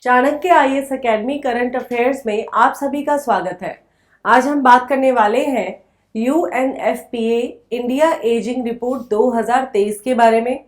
Chanakya IAS academy current affairs में आप सभी का स्वागत है। आज हम बात करने वाले हैं यूएनएफपीए इंडिया एजिंग रिपोर्ट 2023 के बारे में।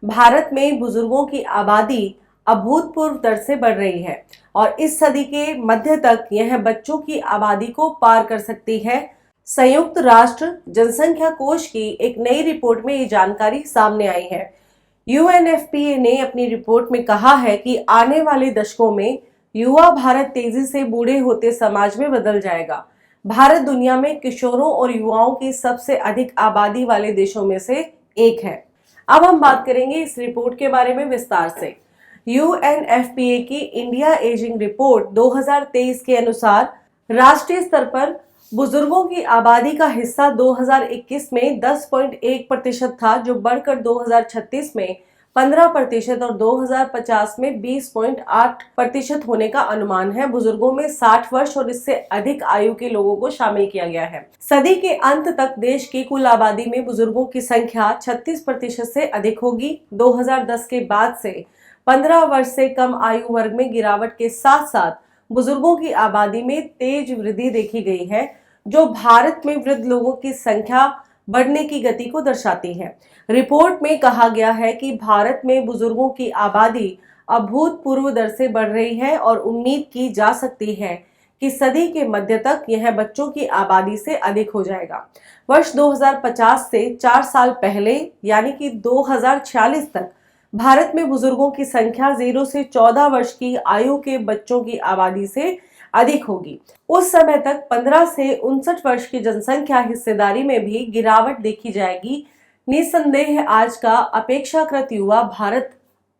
भारत में बुजुर्गों की आबादी अभूतपूर्व दर से बढ़ रही है और इस सदी के मध्य तक यह बच्चों की आबादी को पार कर सकती है। संयुक्त राष्ट्र जनसंख्या कोष की एक नई रिपोर्ट में ये जानकारी सामने आई है। यूएनएफपीए ने अपनी रिपोर्ट में कहा है कि आने वाले दशकों में युवा भारत तेजी से बूढ़े होते समाज में बदल जाएगा। भारत दुनिया में किशोरों और युवाओं की सबसे अधिक आबादी वाले देशों में से एक है। अब हम बात करेंगे इस रिपोर्ट के बारे में विस्तार से। यूएनएफपीए की इंडिया एजिंग रिपोर्ट 2023 के अनुसार राष्ट्रीय स्तर पर बुजुर्गों की आबादी का हिस्सा 2021 में 10.1% था, जो बढ़कर 2036 में 15% और 2050 में 20.8% होने का अनुमान है। बुजुर्गों में 60 वर्ष और इससे अधिक आयु के लोगों को शामिल किया गया है। सदी के अंत तक देश की कुल आबादी में बुजुर्गों की संख्या 36% से अधिक होगी। 2010 के बाद से 15 वर्ष से कम आयु वर्ग में गिरावट के साथ साथ बुजुर्गों की आबादी में तेज वृद्धि देखी गई है, जो भारत में वृद्ध लोगों की संख्या बढ़ने की गति को दर्शाती है। रिपोर्ट में कहा गया है कि भारत में बुजुर्गों की आबादी अभूतपूर्व दर से बढ़ रही है और उम्मीद की जा सकती है कि सदी के मध्य तक यह बच्चों की आबादी से अधिक हो जाएगा। वर्ष 2050 से 4 साल पहले यानी कि 2046 तक भारत में बुजुर्गों की संख्या 0 से 14 वर्ष की आयु के बच्चों की आबादी से अधिक होगी। उस समय तक 15 से 59 वर्ष की जनसंख्या हिस्सेदारी में भी गिरावट देखी जाएगी। निसंदेह आज का अपेक्षाकृत युवा भारत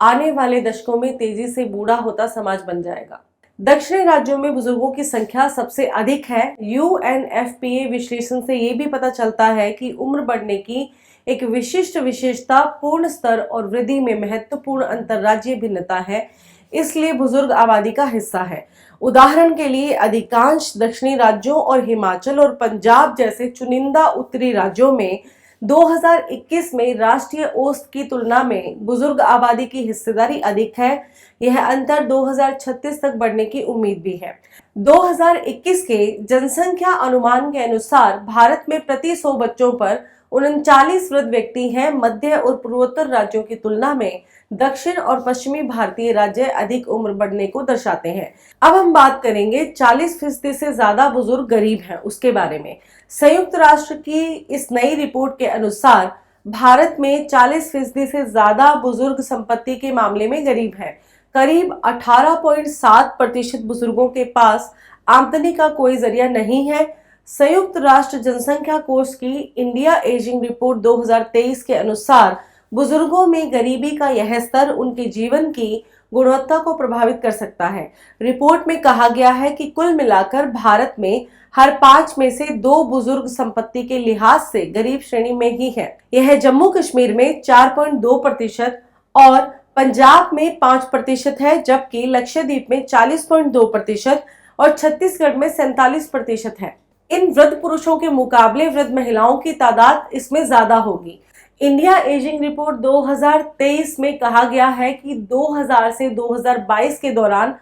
आने वाले दशकों में तेजी से बूढ़ा होता समाज बन जाएगा। दक्षिणी राज्यों में बुजुर्गों की संख्या सबसे अधिक है। यूएनएफपीए विश्लेषण से ये भी पता चलता है कि उम्र बढ़ने की एक विशिष्ट विशेषता पूर्ण स्तर और वृद्धि में महत्वपूर्ण अंतर्राज्यीय भिन्नता है, इसलिए बुजुर्ग आबादी का हिस्सा है। उदाहरण के लिए अधिकांश दक्षिणी राज्यों और हिमाचल और पंजाब जैसे चुनिंदा उत्तरी राज्यों में 2021 में राष्ट्रीय औसत की तुलना में बुजुर्ग आबादी की हिस्सेदारी अधिक है। यह अंतर 2036 तक बढ़ने की उम्मीद भी है। 2021 के जनसंख्या अनुमान के अनुसार भारत में प्रति 100 बच्चों पर 39 वृद्ध व्यक्ति हैं। मध्य और पूर्वोत्तर राज्यों की तुलना में दक्षिण और पश्चिमी भारतीय राज्य अधिक उम्र बढ़ने को दर्शाते हैं। अब हम बात करेंगे 40% से ज्यादा बुजुर्ग गरीब हैं उसके बारे में। संयुक्त राष्ट्र की इस नई रिपोर्ट के अनुसार भारत में 40% से ज्यादा बुजुर्ग संपत्ति के मामले में गरीब हैं। करीब 18.7% बुजुर्गों के पास आमदनी का कोई जरिया नहीं है। संयुक्त राष्ट्र जनसंख्या कोष की इंडिया एजिंग रिपोर्ट 2023 के अनुसार बुजुर्गों में गरीबी का यह स्तर उनके जीवन की गुणवत्ता को प्रभावित कर सकता है। रिपोर्ट में कहा गया है कि कुल मिलाकर भारत में हर 5 में से 2 बुजुर्ग संपत्ति के लिहाज से गरीब श्रेणी में ही है। यह जम्मू कश्मीर में 4.2% और पंजाब में 5% है, जबकि लक्षद्वीप में 40.2% और छत्तीसगढ़ में 47% है। इन वृद्ध पुरुषों के मुकाबले वृद्ध महिलाओं की तादाद इसमें ज्यादा होगी। इंडिया एजिंग रिपोर्ट 2023 में कहा गया है कि 2000 से 2022 के दौरान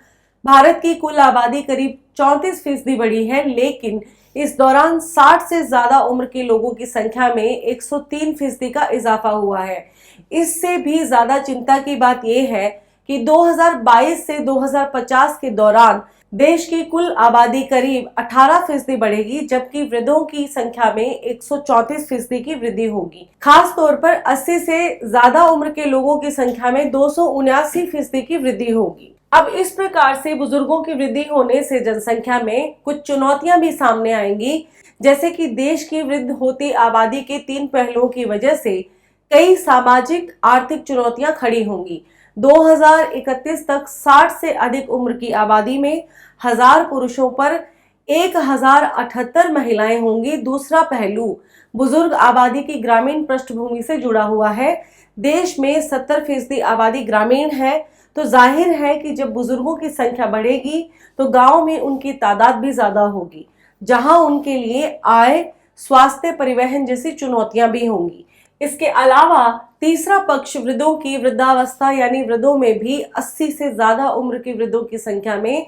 भारत की कुल आबादी करीब 34% बढ़ी है, लेकिन इस दौरान 60 से ज्यादा उम्र के लोगों की संख्या में 103% का इजाफा हुआ है। इससे भी ज्यादा चिंता की बात यह है कि 2022 से 2050 के दौरान देश की कुल आबादी करीब 18% बढ़ेगी, जबकि वृद्धों की संख्या में 134% की वृद्धि होगी। खास तौर पर 80 से ज्यादा उम्र के लोगों की संख्या में 279% की वृद्धि होगी। अब इस प्रकार से बुजुर्गों की वृद्धि होने से जनसंख्या में कुछ चुनौतियां भी सामने आएंगी, जैसे कि देश की वृद्ध होती आबादी के 3 पहलुओं की वजह से कई सामाजिक आर्थिक चुनौतियां खड़ी होंगी। 2031 तक 60 से अधिक उम्र की आबादी में 1000 पुरुषों पर 1078 महिलाएं होंगी। दूसरा पहलू बुजुर्ग आबादी की ग्रामीण पृष्ठभूमि से जुड़ा हुआ है। देश में 70% आबादी ग्रामीण है, तो जाहिर है कि जब बुजुर्गों की संख्या बढ़ेगी तो गांव में उनकी तादाद भी ज्यादा होगी, जहां उनके लिए आय, स्वास्थ्य, परिवहन जैसी चुनौतियां भी होंगी। इसके अलावा तीसरा पक्ष वृद्धों की वृद्धावस्था यानी वृद्धों में भी 80 से ज्यादा उम्र के वृद्धों की संख्या में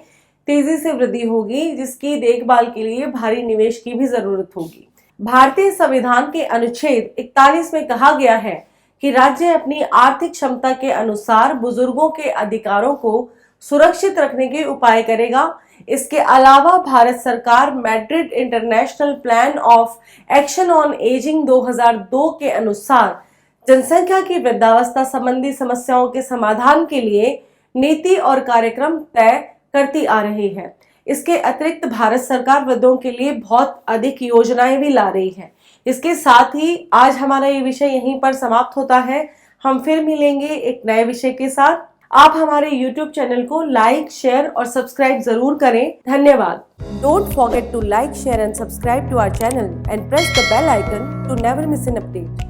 तेजी से वृद्धि होगी, जिसकी देखभाल के लिए भारी निवेश की भी जरूरत होगी। भारतीय संविधान के अनुच्छेद 41 में कहा गया है कि राज्य अपनी आर्थिक क्षमता के अनुसार बुजुर्गों के अधिकारों को सुरक्षित रखने के उपाय करेगा। इसके अलावा भारत सरकार Madrid international plan of action on ageing 2002 के अनुसार जनसंख्या की वृद्धावस्था संबंधी समस्याओं के समाधान के लिए नीति और कार्यक्रम तय करती आ रही है। इसके अतिरिक्त भारत सरकार वृद्धों के लिए बहुत अधिक योजनाएं भी ला रही है। इसके साथ ही आज हमारा ये विषय यहीं पर समाप्त होता है। हम फिर मिलेंगे एक नए विषय के साथ। आप हमारे YouTube चैनल को लाइक, शेयर और सब्सक्राइब जरूर करें। धन्यवाद। Don't forget to like, share and subscribe to our channel and press the bell icon to never miss an update.